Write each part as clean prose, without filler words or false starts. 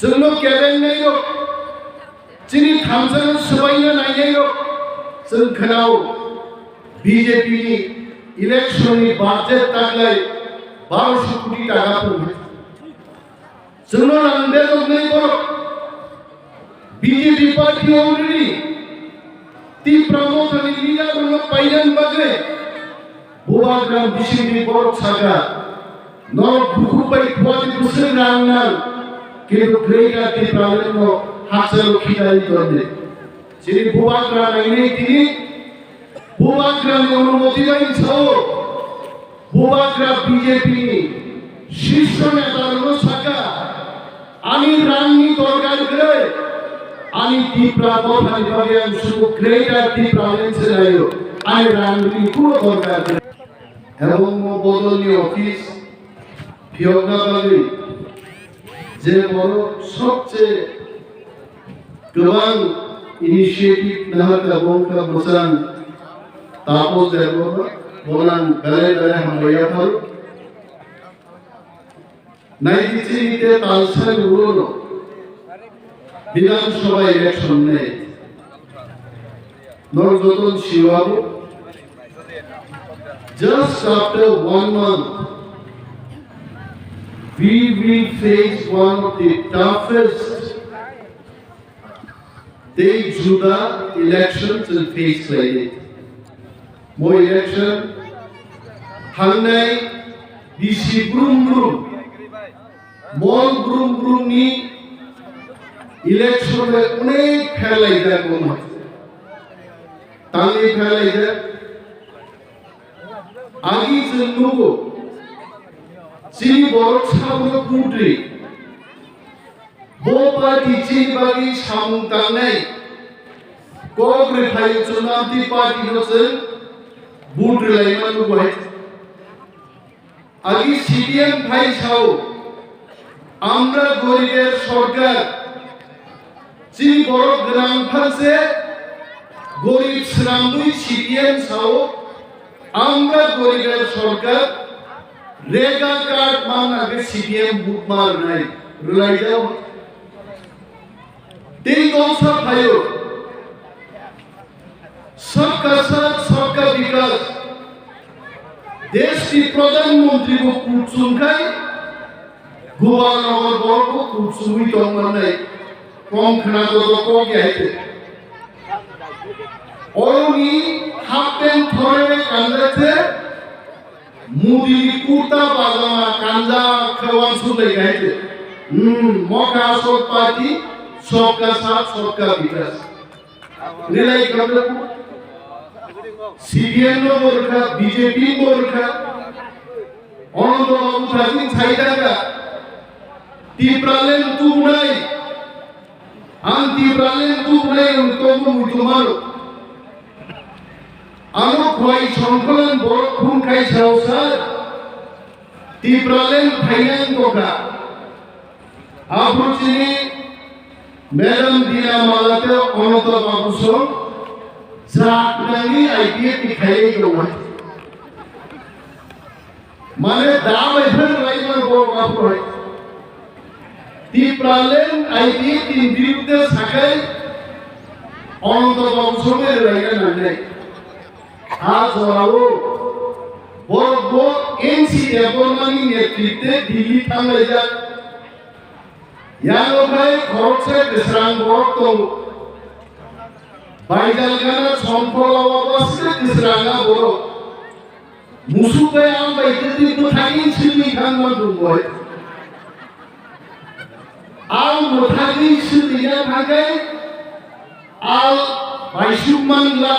जोंनो गेलेनाय दं जोंनि थामजों सबायनो नायनाय दं जों खोनाव बीजेपी नि इलेक्शननि बाजेट तागलाय 1200 कोटी टाका पड़े जोंनो नांदे दंनाय दं BJP party already Tipraland ni liya dulu paijan bagai buagram bising borok saga nol buku baik buat busur rangan kini greater Tipraland no hasil kita itu jadi buagram ini kini buagram yang memotivasi sawo buagram BJP ni siswa netar no saga ani rangi torgan gere ani Tipraland hari bagian suku greater Tipraland selayu ani rangi kulo torgan এবং বদলি office ভিয়গাবালি যে বড় সবচেয়ে গোবাং initiative নাহাকা বংকা বসান তাপস দেব বলান গালে গালে হাময়া ফল নাইজিতে তালসার উড়লো বিধানসভা election নেই নরযতন শিবাবু Just after 1 month, we will face one of the toughest Juda elections in face like it. More election, Hangnai, BC Brum, more Brum ni election में उन्हें फैलाई जाए कौन ताली फैलाई जाए आगे चलने को चीनी बोर्ड सामने पूरी वो पार्टी चीनी बागी सामने ताने कोग्रे भाई चुनावी पार्टी में से बूट लाइमान को है आगे सीडीएम भाई साओ आम्रा गोरियर सरकार चीनी बोर्ड ग्राम फंसे गोरिब श्रामुई सीडीएम साओ আমরা গরিবের সরকার রেগা কার্ড মানাকে সিপিএম বুক মার নাই রুলাই যাও तीन कौशल भाइयों सबका साथ सबका विकास देश की प्रधानमंत्री को कुचुम खाई गवर्नर बोर्ड को कुचुमी तो मरने कौन खना तो क्या है और उन्हीं हाथें थोड़े में कंधे थे मुदी कुर्ता पाजामा कंजा खवान सुने गए थे मौका सोच पार्टी सबका साथ सबका विकास निलाई करने को सीपीएम नो बोलता बीजेपी बोलता और तो हम थाकिन साइडा का Tipraland तू नहीं हम Tipraland तू नहीं उनको मुझे मारो आनो कोई संकलन बोल खून खाई साउसर Tipraland फाइनेंस को का आप रुचिनी मैडम दिया मालके अनंत बाबूसो जागनानी आईपीए दिखाई जो है माने दाम इधर लाइमर बोल बाबू है Tipraland आईपीए तीन विरुद्ध सकाई अनंत बाबूसो में रहेगा नहीं आज वालों वो एनसी डेवलपमेंट नेतृत्व दिल्ली थांगले जा यानो भाई खरोच से किसान बोर्ड तो Paijaknai संफलावा बस से किसाना बोलो मुसु पे आम बैठती तो थाकी सिली खान में डूबो है आम मुठाकी सिली या थाके आल बाइशुमान ला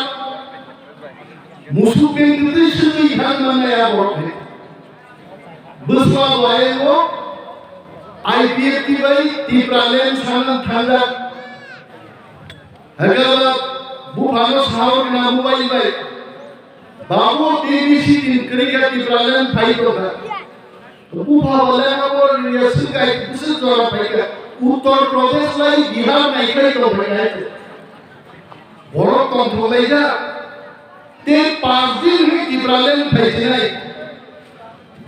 मुसु पे कितनी सिली खान में या बोल है बसवा वाले वो आईपीएफ की भाई Tipraland सामने थांगा अगर बुखानो सावर ना बुआई भाई बाबू टीवीसी दिन करेगा Tipraland फाइट होगा तो बुखा वाले ना वो रियासत का एक दूसरे द्वारा फाइट उत्तर प्रदेश लाई बिहार में कई तो फाइट है बड़ो कंट्रोल है जा ते 5 दिन में Tipraland फाइट नहीं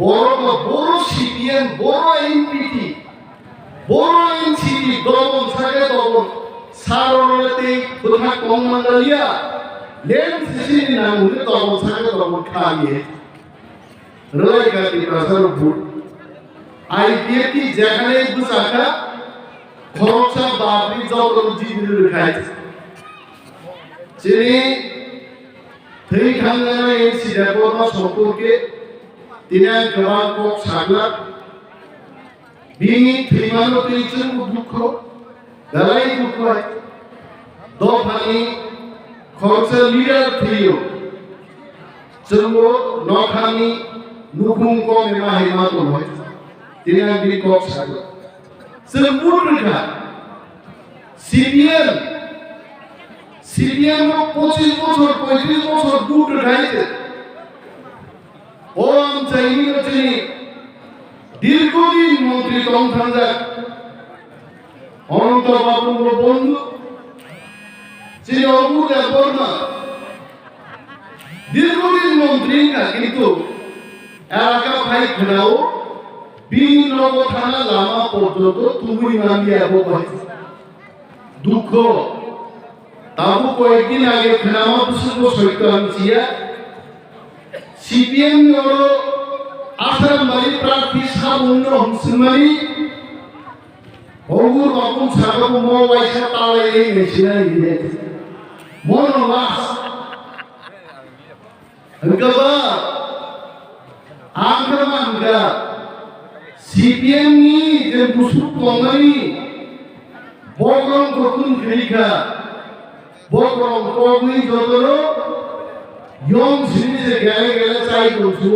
बड़ो सीपीएम बड़ो एनपीटी বড় NCT dobon sake dobon sarorate kotha kommandalia len sisi namune dobon sake dobon khaliye roi gati prasar bud idea ki যেখানে বুঝাকা খরচা বাবরি যত জিনিস খাইছে যিনি थै खांगानाय सिदाबरमा सम्पर्के दिना गोबां कक साग्ला बिनि थैमानो थैजों दुख गालाय दुखहाय दफानि खरचा लिडार थैयो जोंबो नखानि नुखुं कम एबा हेमा दंहाय दिना बिनि कक साग्ला जों बुरखा CPM 25 বছর 35 বছর দুধ খাইছে ওম চাইনি তিনি দীর্ঘদিন মন্ত্রী তংথানজা অনন্ত বাবুর বন্ধু যিনি অবুদ বর্মা দীর্ঘদিন মন্ত্রী না কিন্তু এলাকা ভাই খোলাও বিভিন্ন থানা লামা পর্যন্ত তুমি নামিয়ে আবহাওয়া দুঃখ তাবু কয়েকদিন আগে খেলামা পুষ্প সৈক্য আনছিয়া সিপিএম হলো আসামবাড়ি প্রার্থী সাবুন্ন হংসমানি হগুর বাবুন সাগাবু মওয়াইসা তালাই এই মেশিনা ইনে মনোবাস হংকাবা আঙ্কামাঙ্কা সিপিএম নি যে মুসুক কমানি বগরম কতুন খেলিখা বগরম কমি যতরো ইয়ং সিরিজে গেলে চাই করছো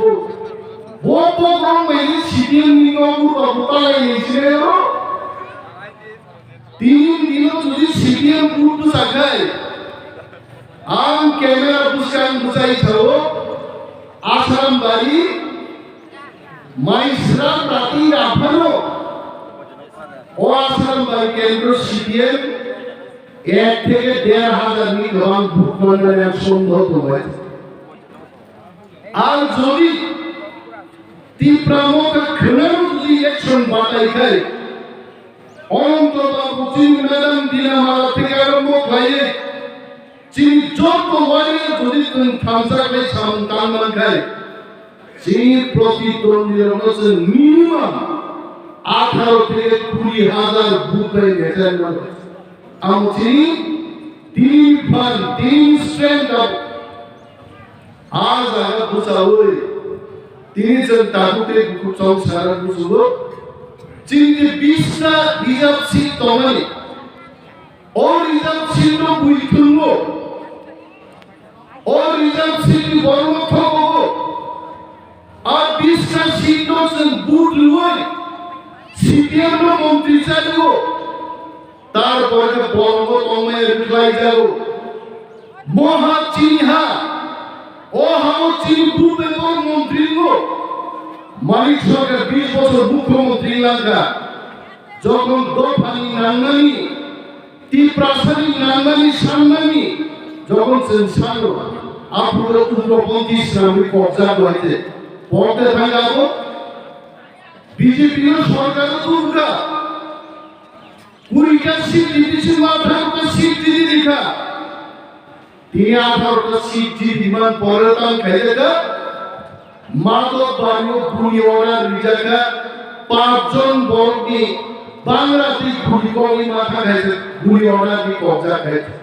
বগরম এই সিপিএম নি নবু বাবুতালাই নিছিলে তিন দিন যদি সিপিএম পুটু সাখায় আম ক্যামেরা বুঝকান বুঝাই থাও আসাম বাড়ি মাইসরা রাতি রাফানো ও আসাম বাড়ি কেন্দ্র সিপিএম 1 থেকে 1,500 নি গ্রাম ভূখণ্ডের সম্ভব হয় আর যদি তীব্রমক খনন যদি ইলেকশন বাতাই খায় অনন্ত বাবু চিন ম্যাডাম দিনামালা থেকে আরম্ভ খাইয়ে চিন যত ওয়ারে যদি তুমি থামসাকে সামতান খায় চিনির প্রতিদ্বন্দ্বীর মধ্যে মিনিমাম 18 থেকে 20,000 বুথে নেতার মধ্যে আমচিনি তিন স্ট্রেন্থ অফ আজ আগা বুঝাওই তিনি জন তাগুতে কুচং সারা বুঝবো চিনি 20টা রিজার্ভ সিট তমানি ও রিজার্ভ সিট নো বুইতুনবো ও রিজার্ভ সিট বড় থবো আর 20টা সিট নো বুট লুই সিপিএম নো মন্ত্রী চাইবো তারপরে বঙ্গ কমে রিপ্লাই দাও মহা চিহা ও হাও চিন পূর্বে মন্ত্রী গো মালিক সরকার 20 বছর মুখ্যমন্ত্রী লাগা যখন দফানি নাঙ্গানি তীপ্রাসানি নাঙ্গানি সামনানি যখন সানো আপনারা উগ্রপন্থী ইসলামিক কবজা হয়েছে পড়তে থাকাবো বিজেপি সরকার দুর্গা 20টা সিট দিয়েছে 18টা সিট দিয়ে দেখা 18টা সিট দিয়ে বিমান পরতাম খাইলেগা মাদক বানিও গুলি অর্ডার রিজাকা 5 জন বর্গি বাংলাদেশ গুলি কমি মাথা খাইছে গুলি অর্ডার দি কবজা খাইছে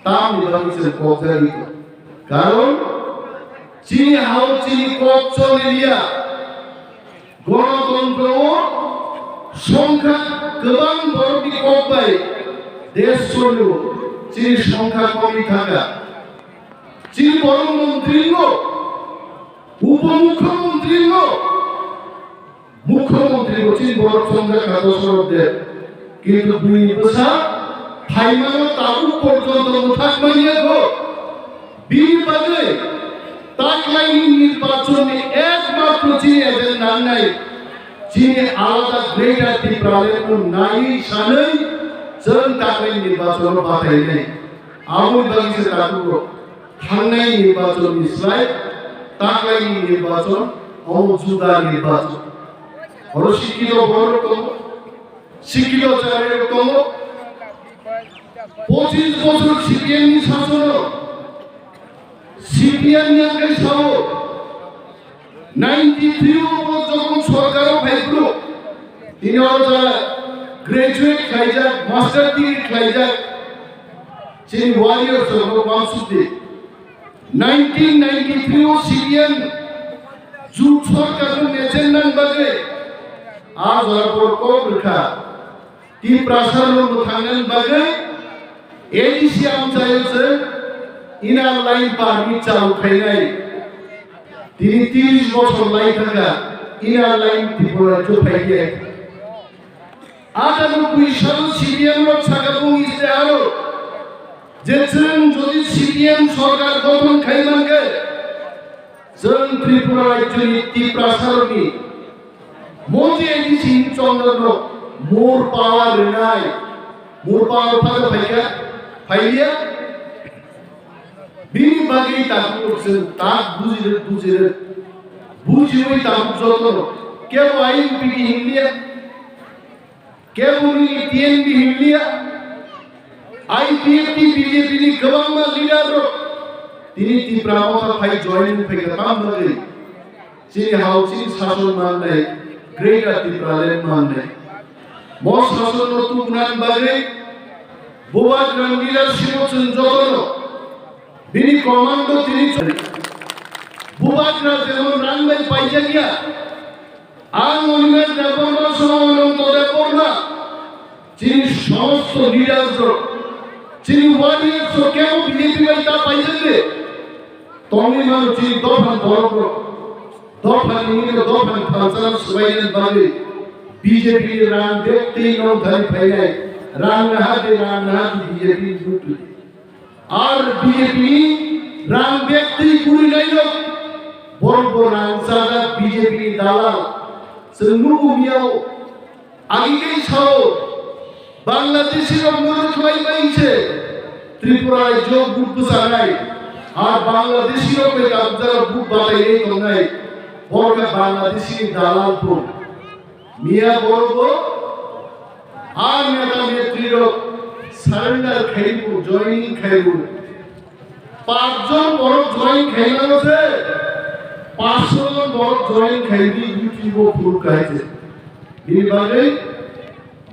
তাম নিবামিছে কবজা দিত কারণ চিনি হাও চিনি কচ্চ এরিয়া গণতন্ত্র সংখ্যা গোবাং বড়টি কবাই দেশ চললো চিনি সংখ্যা কমই থাকা চিনি বড় মন্ত্রী গো উপমুখ্যমন্ত্রী গো মুখ্যমন্ত্রী গো চিনি বড় সংখ্যা কাদসরদের কিন্তু দুই বছর ফাইনাল তাবু পর্যন্ত থাকমানিয়ে গো বিল বাজে তাকলাইনি নির্বাচনে একমাত্র চিনি এদের নাম নাই চিনি আলাদা গ্রেটার ত্রিপুরালের নাই সানেই জন তাকলাইনি নির্বাচন বাতাই নেই আমুল বাগিছে তাকুরো থাংনাই নির্বাচন ইসলাই তাকলাইনি নির্বাচন অমজুদা নির্বাচন বড় শিক্ষিত বড় কম শিক্ষিত যারা এরকম 25 বছর সিপিএম শাসন সিপিএম নিয়ে সহ 93 যখন সরকার ভাইগুলো তিনি গ্রাজুয়েট খাইজাক মাস্টার ডিগ্রি খাইজাক যিনি ওয়ারিয়ার্স বামসুদ্দি 1993 সিপিএম জুট সরকার নেজেন্ডান বাগে আজ আর কোক রেখা টিপ্রাসারন থাঙ্গান বাগে এডিসি আমচাইছে ইনার লাইন পারমিট চালু খাইনাই তিনি 30 বছর লাই থাকা ইনার লাইন ত্রিপুরা চোখাইয়ে 98 সাল সিপিএম এর ছাগাবুং ইস্তেহারো যে যদি সিপিএম সরকার গঠন খাইমানকে जों त्रिपुरा राज्यनि टिप्रासारनि मोदी एडिसि चंद्रनो मोर पावर रेनाय मोर पावर फागा फाइका फाइलिया बिनि बागै ताकुजों ताक बुजिरे बुजिबै ताकु जतन केबो आईएनपी हिंदिया केबो नि टीएनबी हिंदिया आईपीएफटी बीजेपी नि गोबां लिडार তিনি ত্রিপুরা ফাই জয়েনিং ফেকে কাম করে যিনি হাউসিং শাসন মানে গ্রেটার ত্রিপুরাল্যান্ড মানে মো শাসন তুমনান বাগে বুবাদ রঙ্গিলা শিবচন জগন বিনি কমান্ডো তিনি বুবাদ যেমন রাংবাই পাইজাকিয়া আং মনিমের দেবর্মা সমানম তোদে পড়না যিনি সমস্ত লিডার্স যিনি ওয়ারিয়ার্স কেন বিজেপি বাইতা পাইজাকে তমি মানুষই দফান ধরব দফান নিয়ে দফান ফালসান সবাইয়ের বাগে বিজেপি রান দেখতে নও ধরে ফাইলাই রান না বিজেপি জুট আর বিজেপি রান দেখতে কুড়ি নাইল বড় বড় রান সাদা বিজেপি দালাল সঙ্গুগু মিয়াও আগেই ছাও বাংলাদেশের মূল খাই পাইছে ত্রিপুরায় যোগ বুদ্ধ সারাই আর বাংলাদেশিও কই কাবজার বুক বালাই এই তোমরাই বড় বাংলাদেশি দালালপুর মিয়া বড় আর নেতা নেত্রীর সারেন্ডার খাইবু জয়েনিং খাইবু পাঁচজন বড় জয়েন খাইলাছে 500 জন বড় জয়েন খাইবি ইউটিউব ফুল খাইছে বিবাগে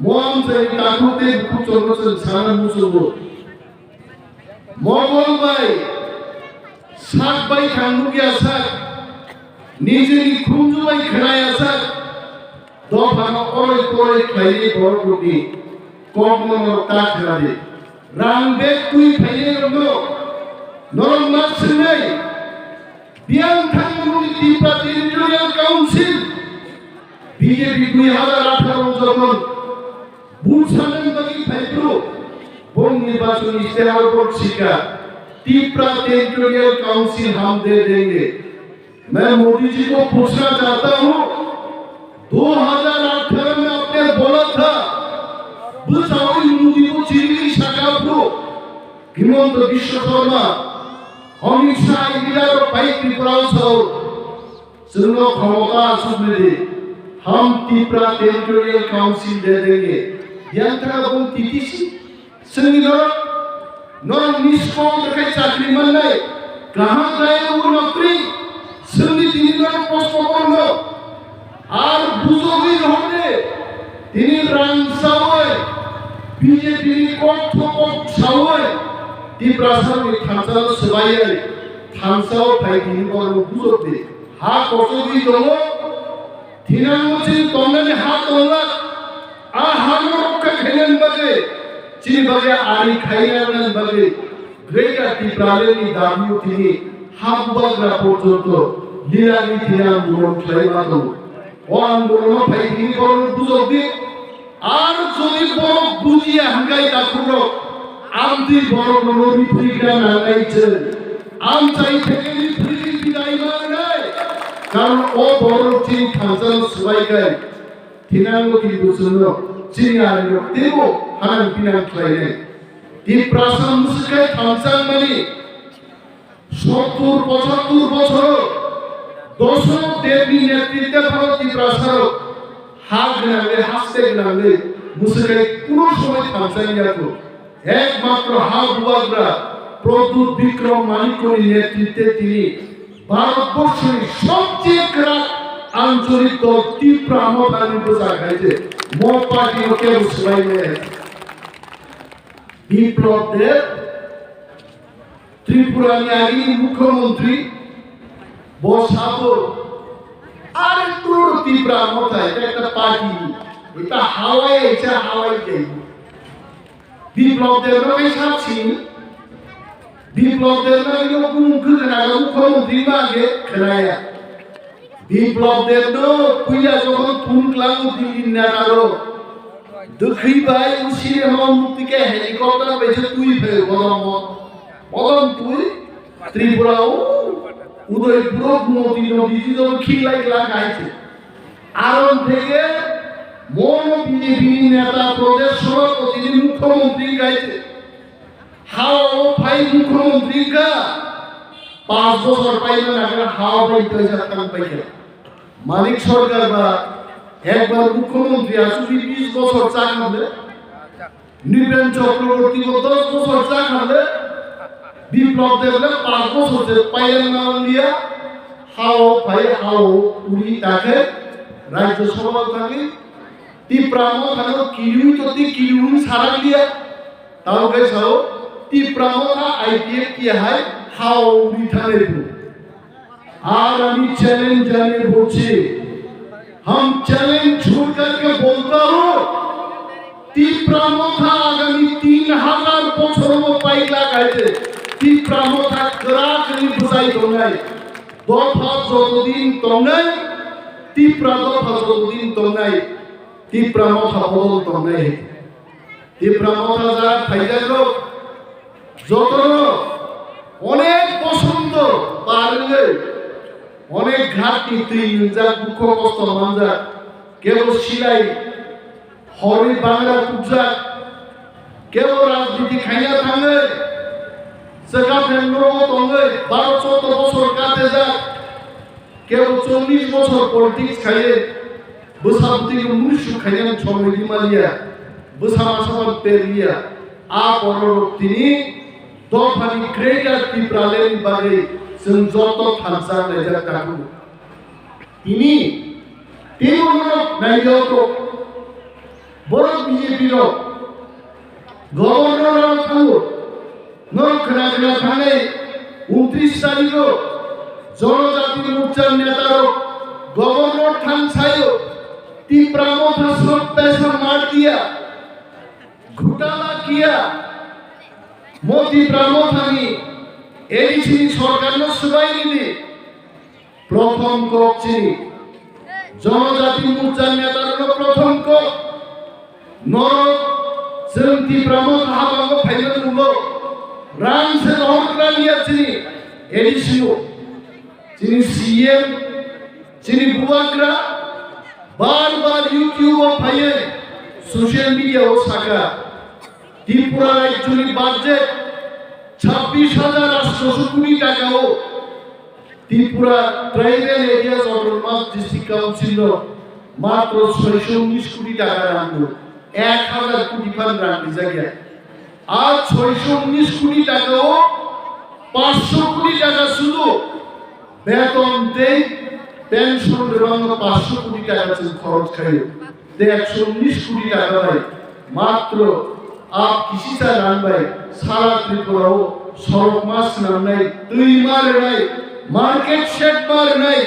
মোয়াম সেই তাকুতে কুচরছন সারা মুসলব মঙ্গল ভাই সাত ভাই খাঙ্গুকি আসা নিজেরই খুঁজু ভাই খেলায় আসা দফানো অনেক করে খাইয়ে বড় কোটি কম নম্বর তা খেলাবে রাংবে তুই খাইয়ে রঙ নরম মাছ নেই বিয়ান থাঙ্গুনি ত্রিপুরা টেরিটোরিয়াল কাউন্সিল বিজেপি 2018 যখন বুঝালেন বাকি ফাইপ্রো বন निर्वाचन इश्तेहार बोर्ड शिका त्रिपुरा टेरिटोरियल काउंसिल हम दे देंगे मैं मोदी जी को पूछना चाहता हूं 2018 में आपने बोला था बुझाओ मोदी को चिरली शाकाप्रो हिमंत विश्व शर्मा अमित शाह इधर पाई त्रिपुरा सौ सुनो क्षमता सुबले हम त्रिपुरा टेरिटोरियल काउंसिल दे देंगे यंत्रा बन तितिसी संगिलो नरम निष्पाव रखे चाकरी मननाय कहां गए वो नौकरी संगी তিনি নরম প্রশ্ন করল আর বুঝোবি হতে তিনি রাংসাওয় বিজেপি কর্থ সাওয় ত্রিপ্রাসারনি থানসাও সবাইয়ে থানসাও ফাইদিনি বড় বুঝোবে হা কতবি দল থিনামচি তমনে হাত ওলা আ হানো রক্ষা খেলেন বাগে চিনি বাগে আরি খাইলেন বাগে গ্রেটার ত্রিপুরাল্যান্ডনি দাবিও তিনি হাববাগরা পর্যন্ত লীলানি তিনি আন্দোলন চালানো ও আন্দোলন ফাইদিনি বড় বুঝোবে আর যদি বড় বুঝিয়া হাঙ্গাই তাকুলো আমদি বড় নবী ফ্রিকা নাগাইছে আম চাই থেকে ফ্রি বিদায় নাই কারণ ও বড় চিনি থানসাল সবাইকে থিনাঙ্গ কি বুঝলো চিনি আর দেব হারান পিনান খাইলে ত্রিপুরা মুসকে থানসাল মানে 70-75 বছর দশক দেবী নেতৃত্বে ভারত ত্রিপুরা হাত গনালে হাসতে গনালে মুসলিম কোনো সময় থামসানি রাখো একমাত্র হাবুয়াগরা প্রদ্যুৎ বিক্রম মানিকনের নেতৃত্বে তিনি ভারতবর্ষের সবচেয়ে খারাপ আঞ্চলিক দল তীব্র আমদানি প্রচার খাইছে মো পার্টি ওকে সবাই বিপ্লবদের ত্রিপুরার আগে মুখ্যমন্ত্রী বসাবো আর তোর তীব্র আমদানি একটা পার্টি এটা হাওয়ায় এটা হাওয়ায় যাই বিপ্লবদের লোকে সাথী বিপ্লবদের লোকে মুখ্যমন্ত্রী আগে খেলায়া বিপ্লবদের পুইলা যখন তুনক্লাং দিন নারো দুখি ভাই উসিরে মুক্তিকে হেলিকপ্টার বেজে তুই ফেল বলম তুই ত্রিপুরাও উদয়পুর নদী নদী যখন খিলাই লাগাইছে আরন থেকে মন বিজেপি নেতা প্রদেশ সভাপতি মুখ্যমন্ত্রী গাইছে হাও ভাই মুখ্যমন্ত্রী কা 5 বছর পাইলেন আগে হাও ভাই তো যাতাম পাইয়া মালিক সরকার বা একবার মুখ্যমন্ত্রী আসুবি 20 বছর চা খাবে নিবেন চক্রবর্তী 10 বছর চা খাবে বিপ্লব দেবলে 5 বছর পাইলেন না দিয়া হাও ভাই হাও উনি তাকে রাজ্য সভাপতি তীব্রামো খানো কিরু তোতি কিরু সারা দিয়া তাও কে সাও তীব্রামো का आईपीएफ किया है हाउ उठाने को আর আমি চ্যালেঞ্জ জানিয়ে বলছি हम चैलेंज छोड़ करके बोलता हूं তীব্রামো আগামী 3000 বছর পাইলা গাইতে তীব্রামো করাকরি বুঝাই দোনাই দফা যতদিন তংনাই তীব্রা দফা যতদিন তংনাই তীব্রামো বদল তংনাই তীব্রামো যা ফাইজালো যত অনেক পছন্দ পারলে অনেক ঘাটতি তুই যা দুঃখ কষ্ট মানজা কেবল সিলাই হরি বাংলা পূজা কেবল রাজনীতি খাইয়া থাঙ্গে সেকা ফেন্দ্র তঙ্গে 12-14 বছর কাটে যা কেবল 40 বছর পলিটিক্স খাইয়ে বসাবতি মুনিশু খাইয়া ছয় দিমালিয়া বসামাসাবান পেরিয়া আ পরর তিনি দফানি গ্রেটার ত্রিপুরাল্যান্ড বারে जों যত থানসা নাইজা কাকু তিনি তেমনক নাইজক বড় বিজেপি র গভর্নর থাঙ্গো নরখনা খনা থানে 29 তারিখ জনজাতি মোর্চার নেতার গভর্নর থানসায়ো তীব্রামো সব पैसा मार दिया घोटाला किया मोदी ब्राह्मण थानी एडिसी सरकार सबाई निदि प्रथम কক চিনি জনজাতি মোর্চার নেতার প্রথম কক নরক जों তীব্রামো হাবাঙ্গ ফাইনাল উলো রাম সে রহমতরা নিয়া চিনি এডিসি চিনি সিএম চিনি বুবাকরা বারবার ইউটিউব ফাইয়ে সোশ্যাল মিডিয়া ও সাকা ত্রিপুরা রাজ্যের বাজেট 26,800 কোটি টাকা ও Tripura tribal areas autonomous district council মাত্র 619 কোটি টাকা রাখলো 1000 কোটি ফান্ড রাখি জায়গা আর 619 কোটি টাকা ও 500 কোটি টাকা শুধু বেতন দেই পেনশন এবং 500 কোটি টাকা খরচ খাই 119 কোটি টাকা ভাই মাত্র आप किसी से रंगबाई सारा त्रिपुरा सड़क मास नाम नहीं तुई मार नहीं मार्केट शेड मार नहीं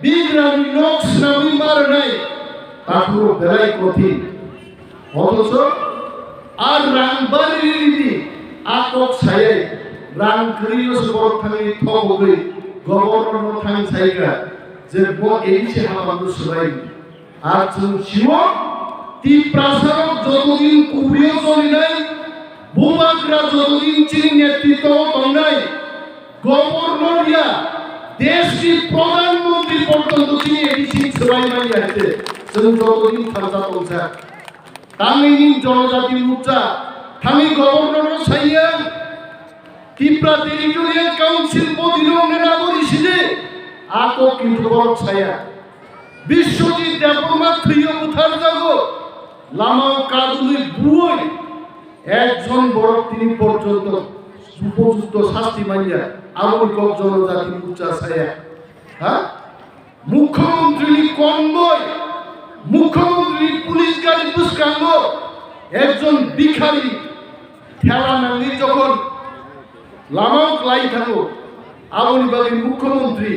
बिग नामी नॉक्स नामी मार नहीं ताकू बेलाई कोथी অথচ আর রাংবাই রিদি আকক ছায়ে রাং করিও সবর থানি থবই গভর্নর থান ছাইগা যে বো এইছে হাবান্দু সবাই আর শিব তীব্রাসার যতদিন কুবিও চলি নাই ভূমাগ্রা যতদিন চিনি নেতৃত্ব তংনাই গভর্নরিয়া দেশটি প্রধানমন্ত্রী পর্যন্ত চিনি এডিসি সবাই মানি আছে যতদিন থাকা পৌঁছা তামিনি জনজাতি মোর্চা থামি গভর্নর সাইয়া ত্রিপুরা টেরিটোরিয়াল কাউন্সিল বদিলনে না বলিছিলে আতো কিন্তু বড় ছায়া বিশ্বজিৎ দেববর্মা থিও উঠার যাগো লামাও কাদুলি বুই একজন বড় তিনি পর্যন্ত উপযুক্ত শাস্তি মানিয়া আবলিক জনজাতি উচ্চা ছায়া হ্যাঁ মুখ্যমন্ত্রী কনভয় মুখ্যমন্ত্রী পুলিশ গাড়ি পুষ্কাঙ্গ একজন ভিখারি ঠেলা নাঙ্গি যখন লামাও লাই থাকো আবলিবাগের মুখ্যমন্ত্রী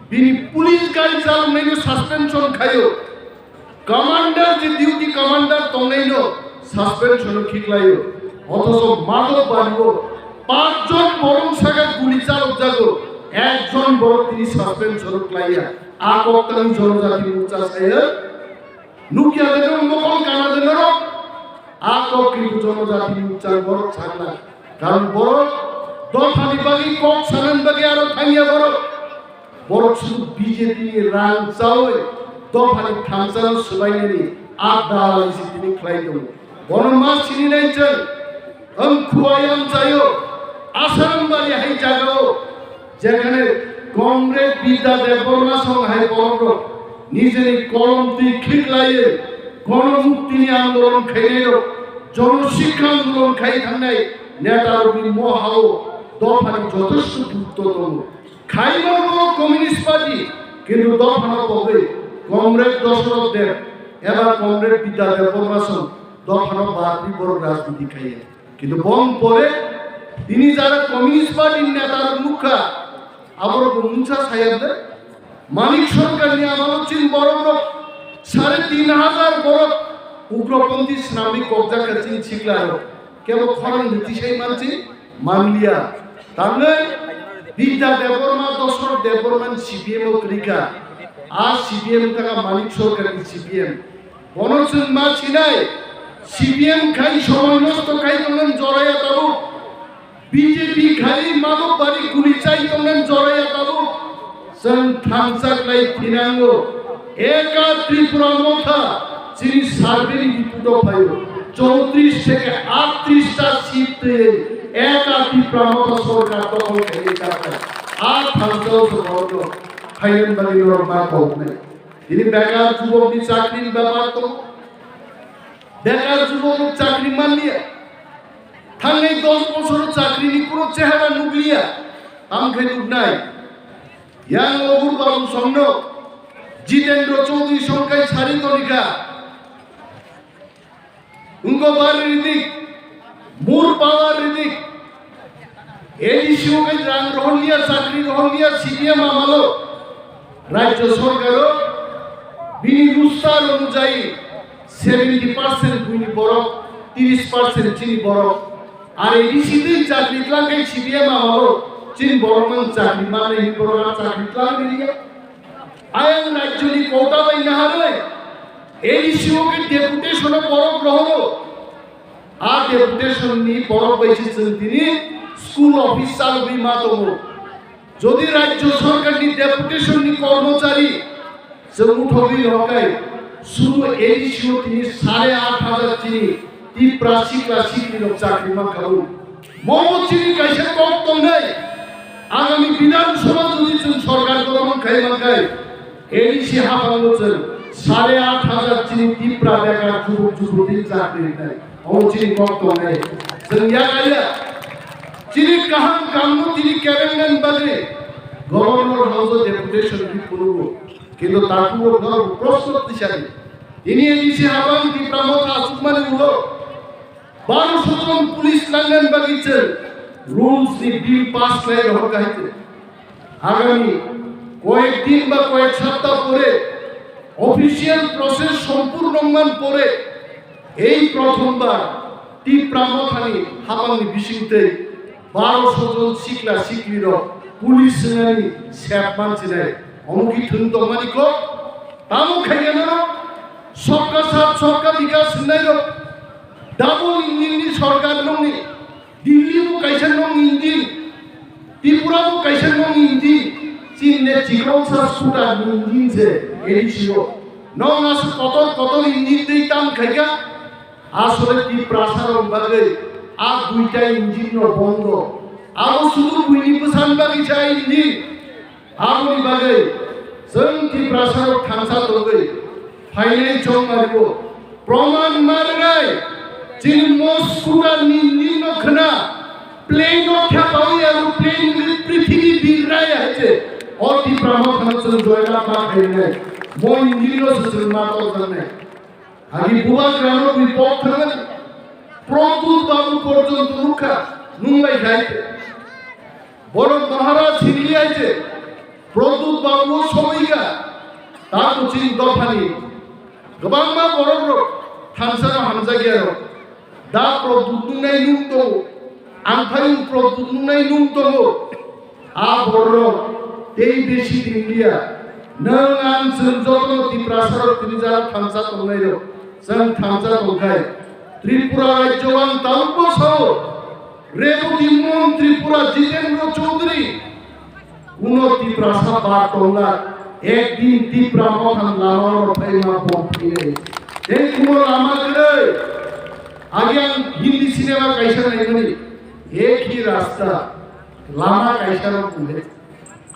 তিনি পুলিশ গাড়ি চালু নেই সাসপেনশন খাইও কমান্ডার যে ডিউটি কমান্ডার তংনাইল সাসপেনশন খিকলাইও অথচ মাদক বাড়িব 5 জন বরং সাগা গুলি চালক জাগো একজন বড় তিনি সাসপেনশন ক্লাইয়া আকক্তানি জনজাতি উচ্চা ছায়া নুকিয়া দেন মকল কানা দেন আকক্তি জনজাতি উচ্চা বড় ছাগলা কারণ বড় দফানি বাগি কক সানান বাগি আরো থাইয়া বড় শুধু বিজেপি রাং চাওয়ে দফানি থামসানো সবাইনি আড্ডা আলাইছি তিনি ক্লাইতো বনমা চিনি নাইছেন খুয়ায়াম চাইও আসারাম বাড়ি হাই জাগাও যেখানে কংগ্রেস বিদ্যা দেববর্মা সংহাই পরব নিজের কলম তুই খিকলাইয়ে গণমুক্তি নিয়ে আন্দোলন খাইলেও জনশিক্ষা আন্দোলন খাই থাকায় নেতার মহাও দফানি যথেষ্ট গুরুত্বতম খাইবার কমিউনিস্ট পার্টি কিন্তু দফানো হবে কংগ্রেস দশরথ দেব এবার কংগ্রেস বিদ্যা দেববর্মা দফানো বাড়ি বড় রাজনীতি খাইয়ে কিন্তু বম পরে তিনি যারা কমিউনিস্ট পার্টির নেতার মুখা আবার মুঞ্চা সাহেবদের মানিক সরকার নিয়ে আমার চিন বড় 3,500 বড় উগ্রপন্থী ইসলামিক কবজা কাচিন শিখলার কেবল খরণ নীতি সেই মানছি মানলিয়া তাহলে বিদ্যা দেববর্মা দশরথ দেববর্মান সিপিএম ও ক্রিকা আর সিপিএম থাকা মানিক সরকার সিপিএম বনচুন মা ছিনাই সিপিএম খাই সময় নষ্ট খাই তোমরা জড়াইয়া তাবু বিজেপি খাই মাদক বাড়ি গুলি চাই তোমরা জড়াইয়া তাবু সন থামসাকলাই ফিনাঙ্গ একা ত্রিপুরা মথা যিনি সার্ভেরি রিপোর্ট পাইও 34 থেকে 38টা সিট একা ত্রিপুরা মথা সরকার দখল করে যাচ্ছে আর থামসাও বড় খাইয়েন বাড়ির মা কওনে তিনি বেকার যুবকদের চাকরির ব্যাপার তো বেকার যুবক চাকরি মানলিয়া থাঙ্গাই 10 বছর চাকরি নি পুরো চেহারা নুগলিয়া আমখে নুগ নাই ইয়াং অগুর বাবু সন্ন জিতেন্দ্র চৌধুরী সংখ্যাই ছাড়ি তলিকা উনকো বাড়ির দিক মূল পাওয়ার দিক এডিসিও কে রাং গ্রহণ নিয়া চাকরি গ্রহণ নিয়া সিপিএম আমালো রাজ্য সরকারও বিনি রুস্তার অনুযায়ী 70% গুনি বরফ 30% চিনি বরফ আর এডিসিতেই চাকরি ক্লাঙ্কাই সিপিএম আমালো চিন বরমান চাকরি মানে এই বড়রা চাকরি ক্লাঙ্কাই নিয়ে আয়ান রাজ্যনি কোটা বাই না হারে এডিসিও কে ডেপুটেশন বরফ গ্রহণ আর ডেপুটেশন নি বরফ বাইছেন তিনি স্কুল অফিস চালুই মাতম যদি রাজ্য সরকার নি ডেপুটেশন নি কর্মচারী সে উঠবি হকাই শুধু এডিসিও তিনি 8,500 চিনি ত্রিপ্রাসি ক্লাসিক নিল চাকরি মা খাবো মোহাম্মদ চিনি কাইসে কম নাই আগামী বিধানসভা যদি সরকার গঠন খাই মাখাই এডিসি হাফাঙ্গছেন 8,500 চিনি ত্রিপ্রা বেকার যুবক যুবতী চাকরি নাই ও চিনি কম নাই সঙ্গিয়া গাইয়া চিনি কাহাম কামনো তিনি ক্যাবিনেট বাদে গভর্নর হাউস ডেপুটেশন কি করব কিন্তু তারপর ধর প্রস্তুত দিশারি তিনি এডিসি হাবান ত্রিপ্রা মথা সুকমানি হলো 1200 জন পুলিশ লন্ডন বাগিছে রুলস দি বিল পাস লাই হকাইতে আগামী কয়েকদিন বা কয়েক সপ্তাহ পরে অফিশিয়াল প্রসেস সম্পূর্ণমান পরে এই প্রথমবার ত্রিপ্রা মথানি হাবানি বিশিতে 1200 জন শিকলা শিকলির পুলিশ নানি স্যাপ মানছে নাই অমুকি থুন তমানি কো তামু খাইয়া না সবকা সাথ সবকা বিকাশ নাই ডাবল ইঞ্জিন সরকার নংনি দিল্লি মু কাইসা নং ইঞ্জিন ত্রিপুরা মু কাইসা নং ইঞ্জিন চীন নে চিকন সা সুটা ইঞ্জিন সে এডিসিও নং আস কত ইঞ্জিন দেই তাম খাইগা আসলে ত্রিপ্রাসার বাগে আর দুইটা ইঞ্জিন বন্ধ আর শুধু বুইনি পছান বাগিছা ইঞ্জিন আমনি বাগে जों ত্রিপ্রাসার থামসা দগে ফাইনাল চং মারিব প্রমাণ মারগাই যিনি মস্কুটা নিম্ন খনা প্লেন খেপাই আর প্লেন পৃথিবী বিরাই আছে অতি ব্রহ্মখান জয়লা মা খাইনে মই নিরো সুমা তো জানে আগে বুয়া গ্রাম বিপক্ষে প্রতুল বাবু পর্যন্ত মুখা নুঙ্গাই খাইতে বড় মহারাজ হিরিয়াইছে প্রতুল বাবু সবাইকা তা কুচিন দফানি गोबां मा बर'र थानसारा हामजागियार दा प्रदुदुंनाय नुं दङ आमफाय प्रदुदुंनाय नुं दङ आ बर' दै बेसि दिनलिया नों आं जों जतन तिप्रासार तिनिजा थानसा दंनाय जों थानसा दंखाय त्रिपुरा राज्योआव तालबसाव रेवती मन त्रिपुरा जितेन्द्र चौधरी उन तिप्रासा बात दंला एक दिन तीव्र मोहन लामार फाइमा पहुंचे एक कुमोर लामा गए आगे हिंदी सिनेमा कैसा नहीं बनी एक ही रास्ता लामा कैसा न पूछे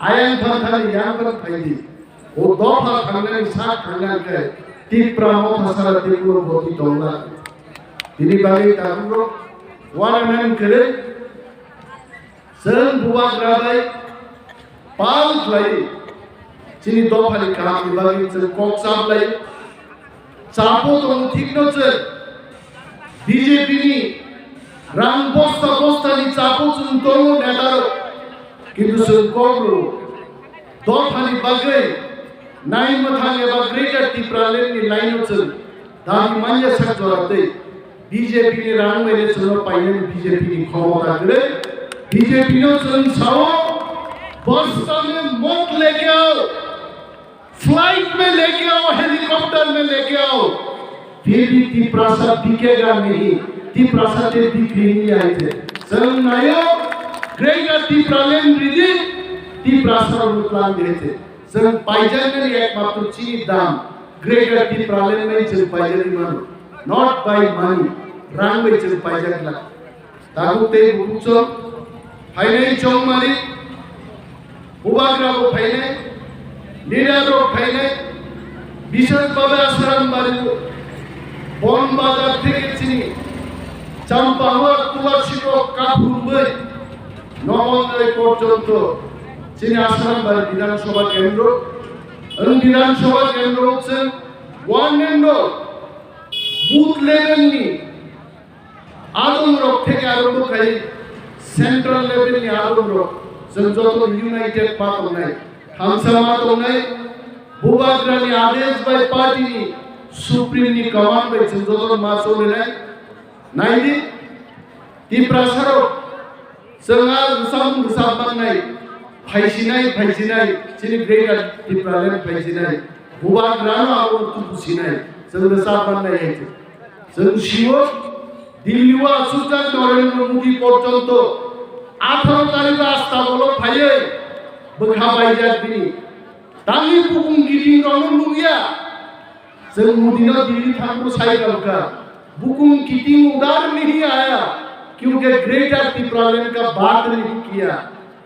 आयन फंथाली यान पर फाइली वो दो फाल खाने साथ खाने के तीव्र मोहन सारा तीव्र बोती डोंगा इन्हीं बारे तारुरो वारनन करे सन बुआ ग्राबाई पाल लाई जिनि दफानि काम बिभागनि जों कक साबलाय चापो दं ठीक नजर बीजेपीनि रां बस्ता बस्तानि चापो जों दङ नेदार किन्तु जों कग्रु दफानि बागै नायनो थाङोबा ग्रेटार टिप्रालेन्डनि लाइनाव जों दाबि मान्य सायख'राखै बीजेपीनि रां बायनो जों पाइनो बीजेपीनि क्षमता गैयै बीजेपीनो जों साव बस्ता में मत लेके आओ फ्लाइट में लेके आओ हेलीकॉप्टर में लेके आओ फिर भी तिप्रासा दिखेगा नहीं तिप्रासा ते दिखे नहीं आए थे जों नायो ग्रेटर टिप्रालेन्ड रिदि तिप्रासा रुप्लान गए थे जों पाइजाकनि एकमात्र चीनी दाम ग्रेटर टिप्रालेन्ड में जों पाइजाकनि मानो नॉट बाय मनी रांगबाय जों पाइजाकला तागुते बुकुचो फाइनाय चौमारी उबाग्राबो फाइनाय निरारो फाइनाय विशेष भावे आसाराम बाड़ी बन बाजार থেকে চিনি চাম্পাহার তুলাসীর কাপুরবই নবন্দে পর্যন্ত চিনি আসারাম বাড়ি বিধানসভা কেন্দ্র এবং বিধানসভা কেন্দ্র হচ্ছে ওয়ান এন্ড বুথ লেভেলনি আদমরক থেকে আরম্ভ করে সেন্ট্রাল লেভেলনি আদমরক जों যত ইউনাইটেড পার্ট নাই हामसामा दंनाय बुबाग्रानि आदेश बाय पार्टीनि सुप्रीमनि कमांड बाय जों जतन मा सोलिनाय नायदि तिप्रासाराव जोंहा गुसाम बांनाय फायसिनाय जोंनि ग्रेटार तिप्रालेन्ड फायसिनाय बुबाग्रानो आरो तुबुसिनाय जों गुसाम बांनाय जों शिव दिल्लीवा सुलतान नरेंद्र मोदी पर्यन्त 18 तारिख रास्ता बलो फायै बखा बाइजाक बिनी तांनि बुकुं गिदिं रंनो लुगिया जों मुदिना दिल्ली थांनो साइकल का बुकुं गिदिं उदार नहीं आया क्योंकि ग्रेटर टिप्रालेन्ड का बात नहीं किया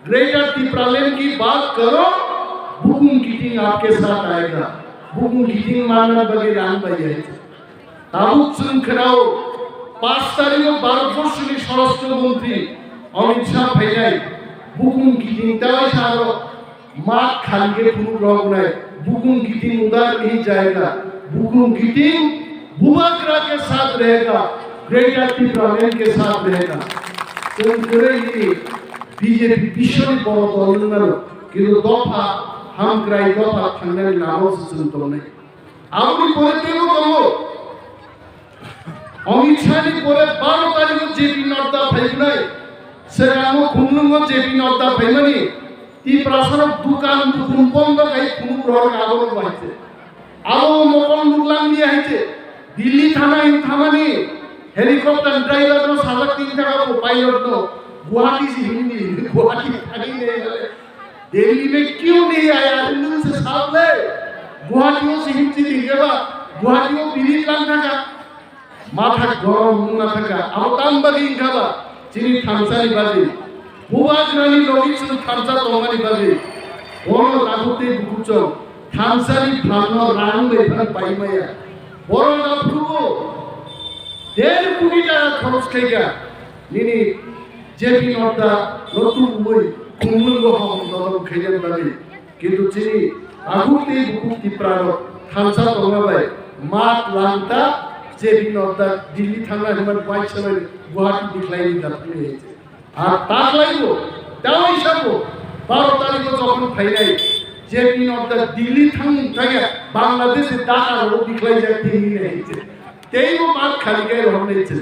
ग्रेटर टिप्रालेन्ड की बात करो बुकुं गिदिं आपके साथ आएगा बुकुं गिदिं मानना बगे रांबाई है ताबुक जों खोनाव 5 तारिख भारतबर्षनि स्वराष्ट्र मन्त्री अमित शाह फैनाय बुकुं गिदिं दाय सारो मात खानगे फुनु रगनाय बुकुं गिदिं उदार नहीं जाएगा बुकुं गिदिं बुबाग्रा के साथ रहेगा ग्रेटर टिप्रालेन्ड के साथ रहेगा जों करेगी बीजेपी विश्वनि बड़ दल किन्तु दफा हामग्राय दफा थांनायनि लामायावसो जों दंनाय आंनि परेतेबो दङ अमित शाहनि परे 12 तारिख जेपी नड्डा फैनाय सेरानो खुंनुंगो जेपी नड्डा फैमानि तिप्रासाराव दुकान दुकुन बन्द गाय खुनु रर आगोन बायते आलो मकन मुलांनि आइते दिल्ली थाना थामानि हेलिकॉप्टर ड्राइवर नो 3.5 টাকা पायलट नो गुवाहाटी से हिंदी गुवाहाटी थानी नहीं दिल्ली में क्यों नहीं आया इनसे से सामने गुवाहाटी से हिंदी दिखेगा गुवाहाटी बिरी लांग थाका माथा गरम मुना थाका आवताम बागि इंखाबा चिनि थामसानि बागि बुबाग्रानि लगिसु थामसा दंगानि बागि ono takuti bukucho थामसानि फानो रां बेफार पाइमाया বড় না ফুবো 1.5 কোটি টাকা খরচ খাইগা নিনি জেপি নর্দা নতুন বই কুমুলগো হম দদম খাইলেন বালি কিন্তু চিনি আগুতে বুকু তিপ্রানো থানসা তঙ্গাবাই মাত লাংতা জেপি নর্দা দিল্লি থানা হিমান পাইছাবাই গুয়াহাটি দিখলাইনি দাপনি হয়েছে আর তাক লাইবো তাও হিসাবো 12 তারিখে যখন ফাইনাই জেপি নর্দা দিল্লি থাকে বাংলাদেশে টাকার দিখলাই যায় দিল্লি হয়েছে তেইবো মাত খালি গায়ে রহন হয়েছে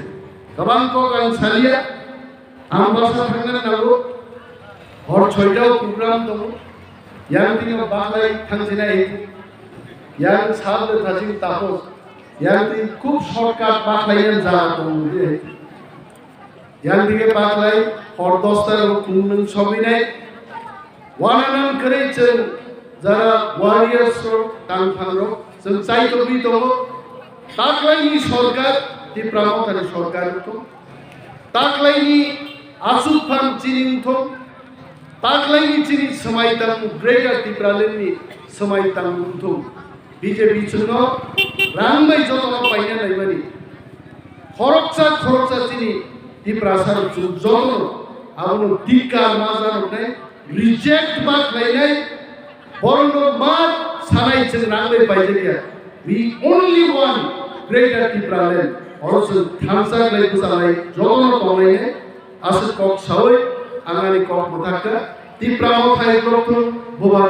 তবাং তো গান সালিয়া আমবাসা থাকলেন নাগো হর 6টাও প্রোগ্রাম দম yang tinggal baklai থাকছিনা এই yang সাবলে থাকি তাপস yang খুব শর্টকাট বাকলাইয়ের যা দম yang দিকে বাকলাই হর 10টার কুমন সবই নাই ওয়ানানাম করেছেন যারা ওয়ারিয়ার্স টানফানো जों চাইতবি তো তাকলাইনি সরকার ত্রিপুরামতানি সরকার তো তাকলাইনি আসুফান চিনিংথ তাকলাইনি চিনি समायतां ग्रेटर ত্রিপুরালেন্ডনি समायतां मुंथु বিজেপি চুন রাংবাই যতন পাইনা নাইবানি খরচা চিনি ত্রিপুরাসার যতন আবনো দিকার মাজার নাই রিজেক্ট বাক লাইনাই বরং মাত সানাইছেন রাংবাই পাইজাকিয়া we only want greater Tipraland also thamsa lai kusalai jono tongai asus kok sawai angani kok mutakka Tipraland thai doktor bobar